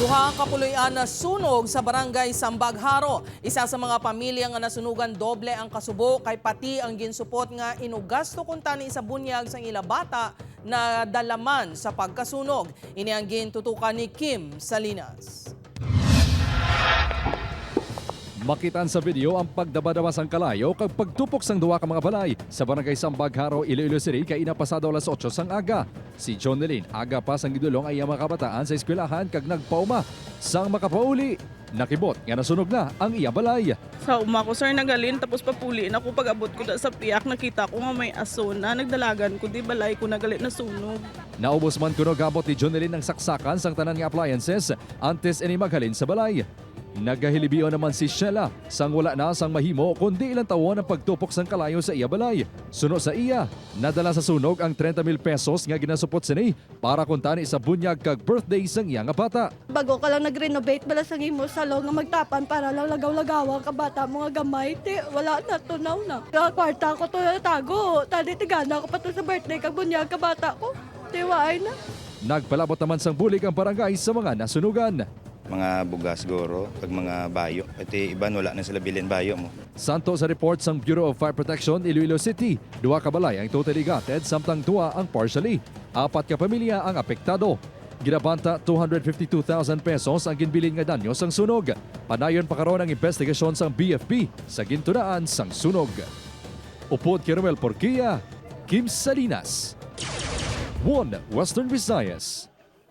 Duha ka puloy-an na sunog sa barangay Sambagharo. Isa sa mga pamilya nga nasunugan doble ang kasubo kay pati ang ginsupot nga inugasto kuntani sa bunyag sang ila bata na dalaman sa pagkasunog. Ini ang gintutukan ni Kim Salinas. Makitaan sa video ang pagdabadawa sang kalayo kag pagtupok sang duwa ka mga balay sa barangay Sambagharo, Iloilo City kay inapasado alas 8 sang aga. Si John Nelin, aga pa sang gidulong ay ang mga kabataan sa eskwelahan kag nagpauma sang makapauli. Nakibot nga nasunog na ang iya balay. Sa uma ko sir nagalin tapos papuliin ako pag abot ko sa piyak nakita ko nga may aso na nagdalagan ko di balay ko nagalit na sunog. Naubos man kuno gabot ni John Nelin ng saksakan sang tanan nga appliances antes ini maghalin sa balay. Nagahilibio naman si Sheila sang wala na sang mahimo kundi ilang tawon ang pagtupok sang kalayo sa iya balay. Suno sa iya, nadala sa sunog ang 30,000 pesos nga ginasupot sini para kuntani sa bunyag kag birthday sang iya nga bata. Bago ka lang nag-renovate bala sa imo salon nga magtapan para lang lagaw-lagawa ka bata mo nga gamay, ti wala na tunaw na. Sa kwarta ko to tago, tadi tigana ko pa to sa birthday kag bunyag ka bata ko. Tiwaay na. Nagpalabot naman sang bulig ang barangay sa mga nasunugan. Mga bugas goro, pag mga bayo. Pati iban wala na sila bilin bayo mo. Santo sa report sang Bureau of Fire Protection, Iloilo City, 2 ka balay ang totally gutted samtang 2 ang partially. 4 ka pamilya ang apektado. Ginabanta 252,000 pesos ang ginbilin nga danyo sang sunog. Panayon pa karon ang investigasyon sang BFP sa gintunaan sang sunog. Upod kay Romel Porquilla, Kim Salinas, 1 Western Visayas.